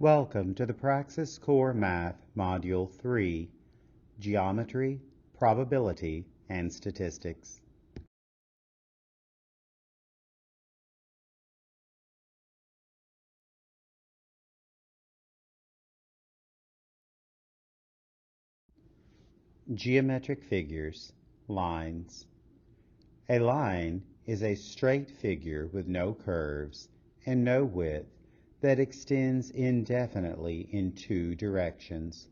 Welcome to the Praxis Core Math Module 3, Geometry, Probability, and Statistics. Geometric figures, lines. A line is a straight figure with no curves and no width that extends indefinitely in two directions.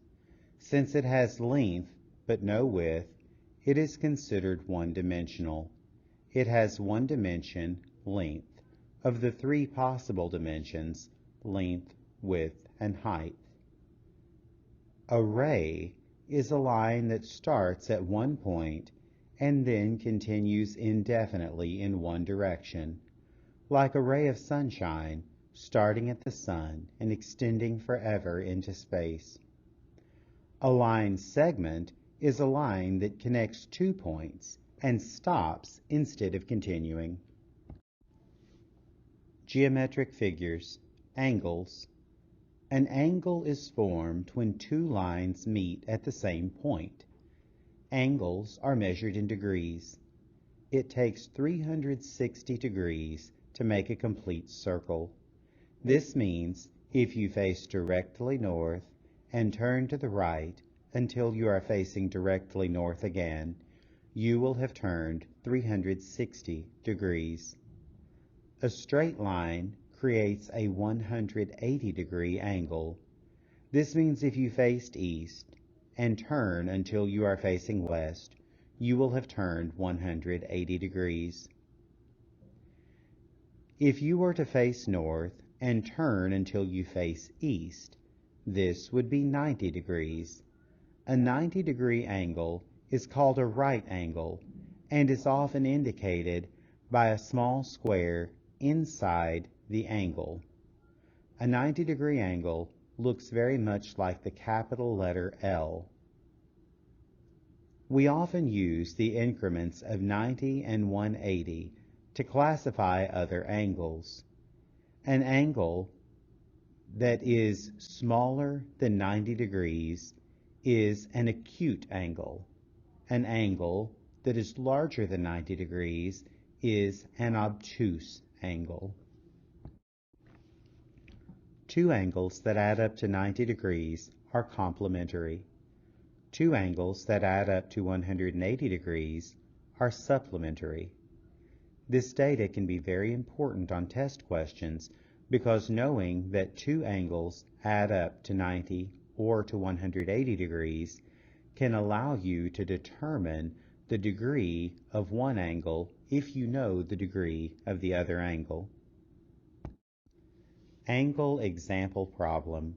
Since it has length but no width, it is considered one-dimensional. It has one dimension, length, of the three possible dimensions, length, width, and height. A ray is a line that starts at one point and then continues indefinitely in one direction, like a ray of sunshine starting at the sun and extending forever into space. A line segment is a line that connects 2 points and stops instead of continuing. Geometric figures, angles. An angle is formed when two lines meet at the same point. Angles are measured in degrees. It takes 360 degrees to make a complete circle. This means if you face directly north and turn to the right until you are facing directly north again, you will have turned 360 degrees. A straight line creates a 180-degree angle. This means if you faced east and turn until you are facing west, you will have turned 180 degrees. If you were to face north and turn until you face east, this would be 90 degrees. A 90-degree angle is called a right angle and is often indicated by a small square inside the angle. A 90-degree angle looks very much like the capital letter L. We often use the increments of 90 and 180 to classify other angles. An angle that is smaller than 90 degrees is an acute angle. An angle that is larger than 90 degrees is an obtuse angle. Two angles that add up to 90 degrees are complementary. Two angles that add up to 180 degrees are supplementary. This data can be very important on test questions because knowing that two angles add up to 90 or to 180 degrees can allow you to determine the degree of one angle if you know the degree of the other angle. Angle example problem.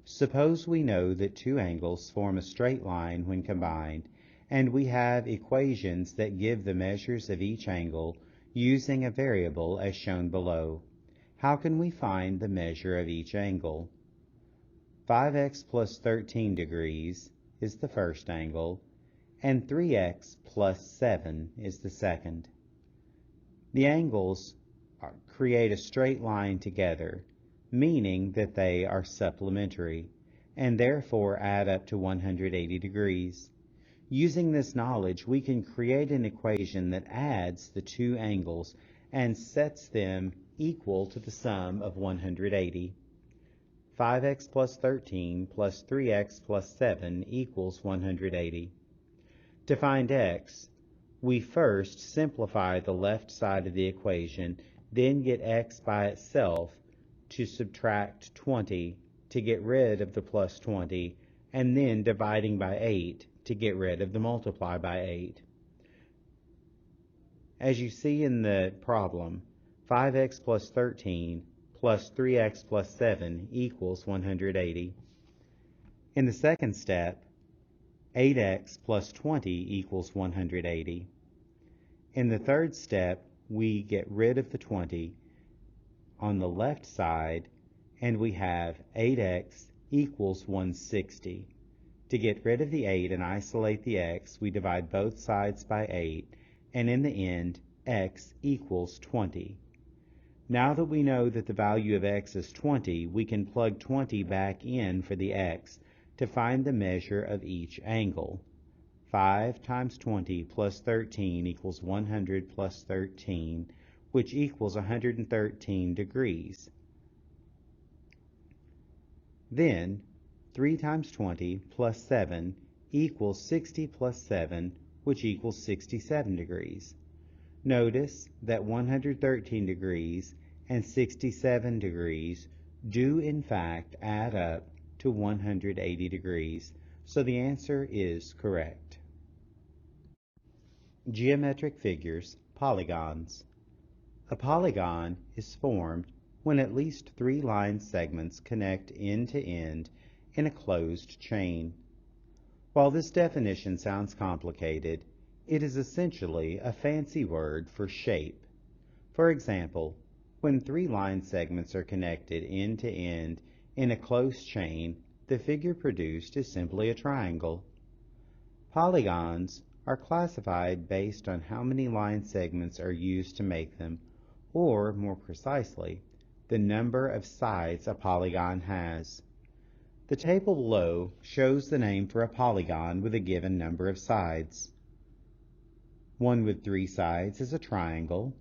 Suppose we know that two angles form a straight line when combined, and we have equations that give the measures of each angle using a variable as shown below. How can we find the measure of each angle? 5x plus 13 degrees is the first angle, and 3x plus 7 is the second. The angles create a straight line together, meaning that they are supplementary, and therefore add up to 180 degrees. Using this knowledge, we can create an equation that adds the two angles and sets them equal to the sum of 180. 5x plus 13 plus 3x plus 7 equals 180. To find x, we first simplify the left side of the equation, then get x by itself to subtract 20 to get rid of the plus 20, and then dividing by 8 to get rid of the multiply by 8. As you see in the problem, 5x plus 13 plus 3x plus 7 equals 180. In the second step, 8x plus 20 equals 180. In the third step, we get rid of the 20 on the left side, and we have 8x equals 160. To get rid of the 8 and isolate the x, we divide both sides by 8, and in the end, x equals 20. Now that we know that the value of x is 20, we can plug 20 back in for the x to find the measure of each angle. 5 times 20 plus 13 equals 100 plus 13, which equals 113 degrees. Then 3 times 20 plus 7 equals 60 plus 7, which equals 67 degrees. Notice that 113 degrees and 67 degrees do in fact add up to 180 degrees, so the answer is correct. Geometric figures, polygons. A polygon is formed when at least 3 line segments connect end to end in a closed chain. While this definition sounds complicated, it is essentially a fancy word for shape. For example, when 3 line segments are connected end to end in a close chain, the figure produced is simply a triangle. Polygons are classified based on how many line segments are used to make them, or more precisely, the number of sides a polygon has. The table below shows the name for a polygon with a given number of sides. 1 with 3 sides is a triangle,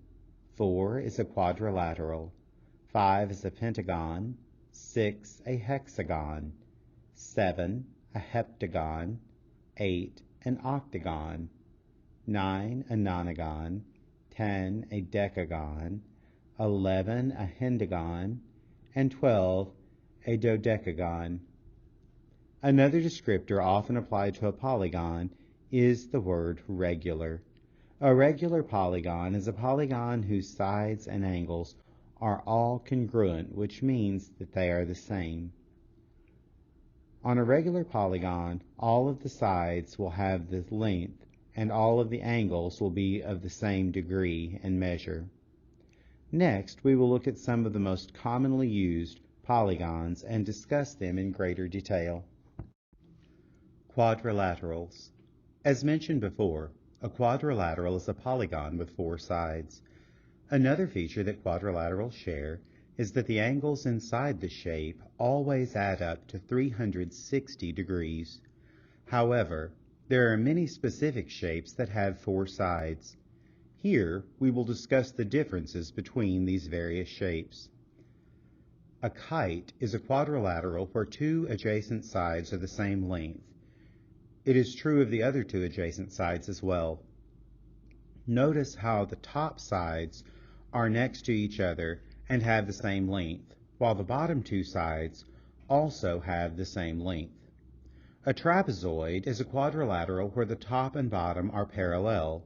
4 is a quadrilateral, 5 is a pentagon, 6 a hexagon, 7 a heptagon, 8 an octagon, 9 a nonagon, 10 a decagon, 11 a hentagon, and 12 a dodecagon. Another descriptor often applied to a polygon is the word regular. A regular polygon is a polygon whose sides and angles are all congruent, which means that they are the same. On a regular polygon, all of the sides will have the length and all of the angles will be of the same degree and measure. Next, we will look at some of the most commonly used polygons and discuss them in greater detail. Quadrilaterals. As mentioned before, a quadrilateral is a polygon with 4 sides. Another feature that quadrilaterals share is that the angles inside the shape always add up to 360 degrees. However, there are many specific shapes that have 4 sides. Here, we will discuss the differences between these various shapes. A kite is a quadrilateral where 2 adjacent sides are the same length. It is true of the other 2 adjacent sides as well. Notice how the top sides are next to each other and have the same length, while the bottom 2 sides also have the same length. A trapezoid is a quadrilateral where the top and bottom are parallel.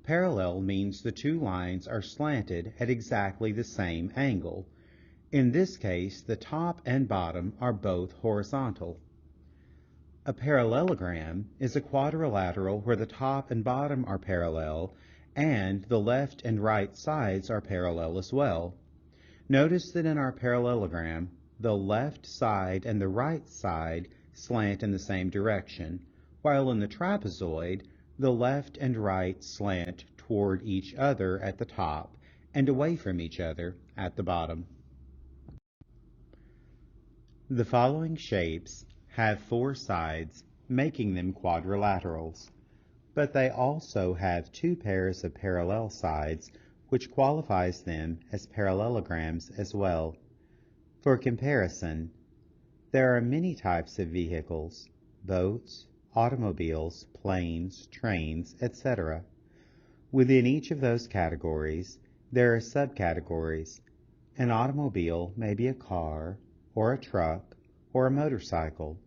Parallel means the 2 lines are slanted at exactly the same angle. In this case, the top and bottom are both horizontal. A parallelogram is a quadrilateral where the top and bottom are parallel and the left and right sides are parallel as well. Notice that in our parallelogram, the left side and the right side slant in the same direction, while in the trapezoid, the left and right slant toward each other at the top and away from each other at the bottom. The following shapes have 4 sides, making them quadrilaterals, but they also have 2 pairs of parallel sides, which qualifies them as parallelograms as well. For comparison, there are many types of vehicles: boats, automobiles, planes, trains, etc. Within each of those categories, there are subcategories. An automobile may be a car, or a truck, or a motorcycle.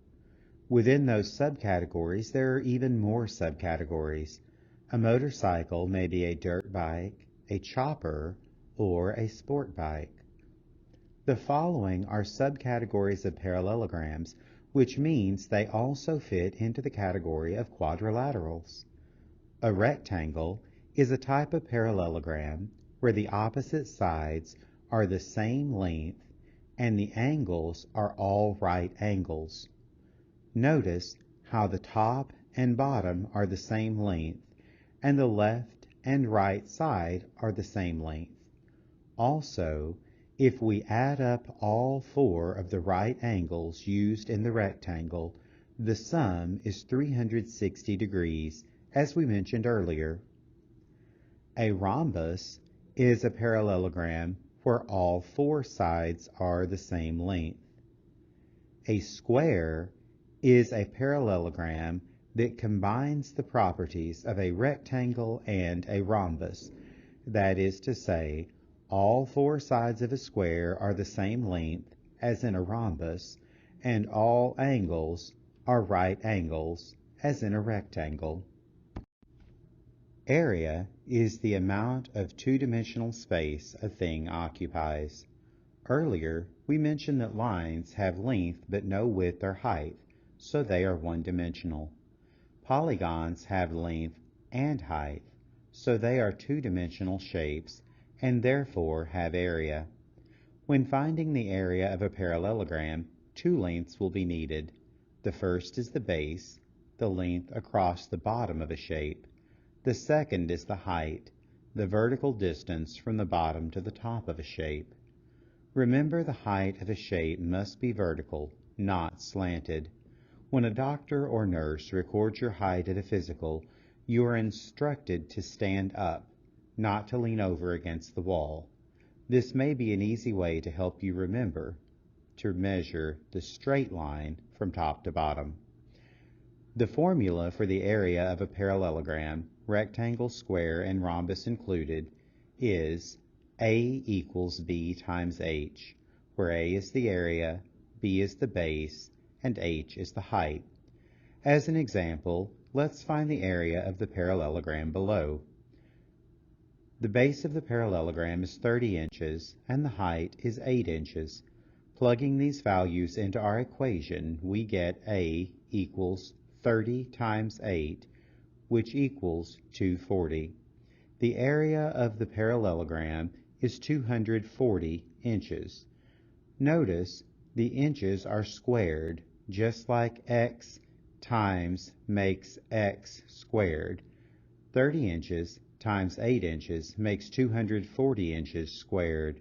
Within those subcategories, there are even more subcategories. A motorcycle may be a dirt bike, a chopper, or a sport bike. The following are subcategories of parallelograms, which means they also fit into the category of quadrilaterals. A rectangle is a type of parallelogram where the opposite sides are the same length and the angles are all right angles. Notice how the top and bottom are the same length and the left and right side are the same length. Also, if we add up all four of the right angles used in the rectangle, the sum is 360 degrees, as we mentioned earlier. A rhombus is a parallelogram where all four sides are the same length. A square is a parallelogram that combines the properties of a rectangle and a rhombus. That is to say, all four sides of a square are the same length as in a rhombus, and all angles are right angles as in a rectangle. Area is the amount of two-dimensional space a thing occupies. Earlier, we mentioned that lines have length but no width or height, so they are one-dimensional. Polygons have length and height, so they are two-dimensional shapes and therefore have area. When finding the area of a parallelogram, two lengths will be needed. The first is the base, the length across the bottom of a shape. The second is the height, the vertical distance from the bottom to the top of a shape. Remember, the height of a shape must be vertical, not slanted. When a doctor or nurse records your height at a physical, you are instructed to stand up, not to lean over against the wall. This may be an easy way to help you remember to measure the straight line from top to bottom. The formula for the area of a parallelogram, rectangle, square, and rhombus included, is A equals B times H, where A is the area, B is the base, and H is the height. As an example, let's find the area of the parallelogram below. The base of the parallelogram is 30 inches, and the height is 8 inches. Plugging these values into our equation, we get A equals 30 times 8, which equals 240. The area of the parallelogram is 240 inches. Notice the inches are squared, just like x times makes x squared. 30 inches times 8 inches makes 240 inches squared.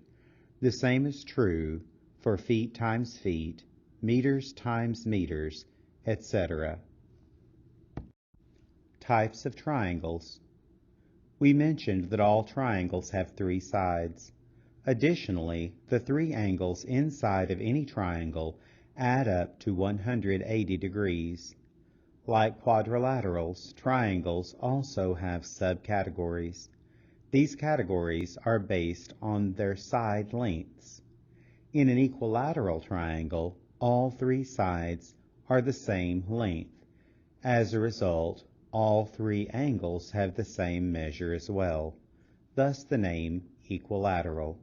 The same is true for feet times feet, meters times meters, etc. Types of triangles. We mentioned that all triangles have three sides. Additionally, the three angles inside of any triangle add up to 180 degrees. Like quadrilaterals, triangles also have subcategories. These categories are based on their side lengths. In an equilateral triangle, all three sides are the same length. As a result, all three angles have the same measure as well, thus the name equilateral.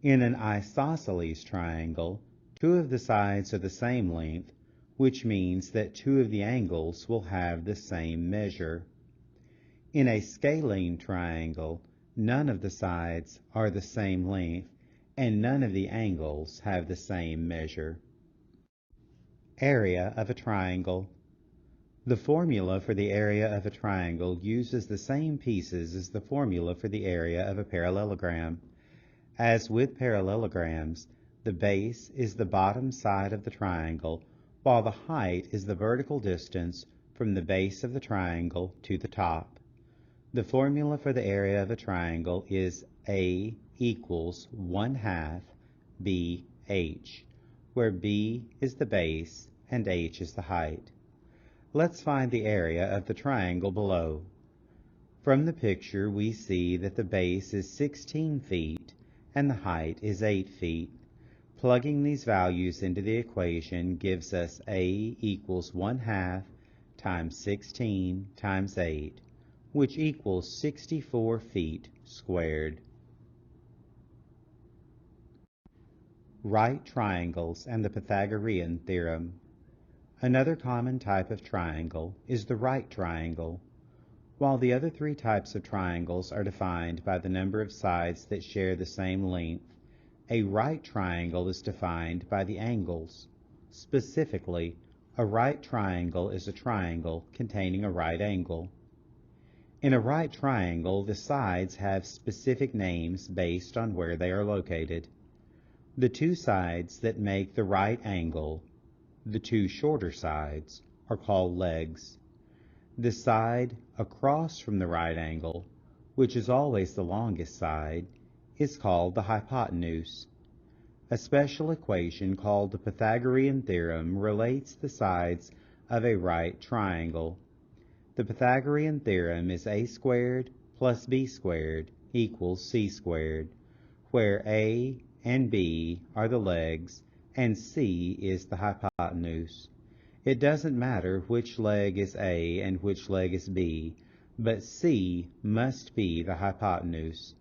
In an isosceles triangle, two of the sides are the same length, which means that two of the angles will have the same measure. In a scalene triangle, none of the sides are the same length, and none of the angles have the same measure. Area of a triangle. The formula for the area of a triangle uses the same pieces as the formula for the area of a parallelogram. As with parallelograms, the base is the bottom side of the triangle, while the height is the vertical distance from the base of the triangle to the top. The formula for the area of a triangle is A equals 1/2 BH, where B is the base and H is the height. Let's find the area of the triangle below. From the picture, we see that the base is 16 feet and the height is 8 feet. Plugging these values into the equation gives us A equals 1/2 times 16 times 8, which equals 64 feet squared. Right triangles and the Pythagorean theorem. Another common type of triangle is the right triangle. While the other three types of triangles are defined by the number of sides that share the same length, a right triangle is defined by the angles. Specifically, a right triangle is a triangle containing a right angle. In a right triangle, the sides have specific names based on where they are located. The two sides that make the right angle, the two shorter sides, are called legs. The side across from the right angle, which is always the longest side, is called the hypotenuse. A special equation called the Pythagorean theorem relates the sides of a right triangle. The Pythagorean theorem is a squared plus b squared equals c squared, where a and b are the legs and c is the hypotenuse. It doesn't matter which leg is a and which leg is b, but c must be the hypotenuse.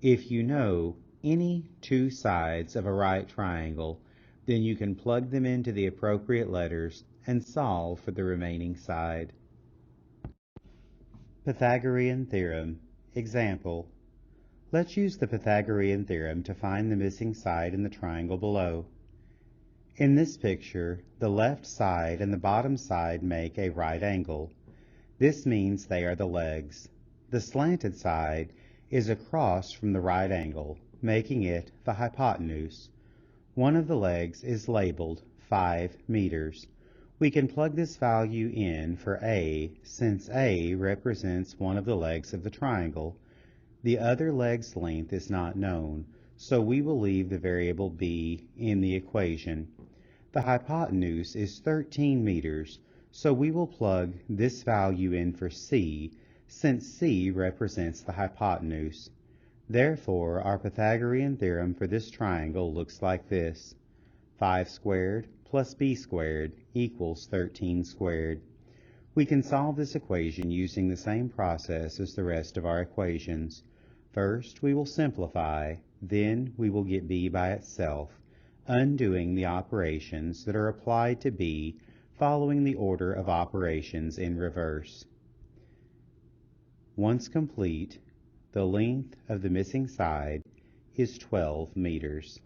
If you know any two sides of a right triangle, then you can plug them into the appropriate letters and solve for the remaining side. Pythagorean theorem. Example. Let's use the Pythagorean theorem to find the missing side in the triangle below. In this picture, the left side and the bottom side make a right angle. This means they are the legs. The slanted side is across from the right angle, making it the hypotenuse. One of the legs is labeled 5 meters. We can plug this value in for A, since A represents one of the legs of the triangle. The other leg's length is not known, so we will leave the variable B in the equation. The hypotenuse is 13 meters, so we will plug this value in for C, since C represents the hypotenuse. Therefore, our Pythagorean theorem for this triangle looks like this. 5 squared plus b squared equals 13 squared. We can solve this equation using the same process as the rest of our equations. First, we will simplify, then we will get b by itself, undoing the operations that are applied to b following the order of operations in reverse. Once complete, the length of the missing side is 12 meters.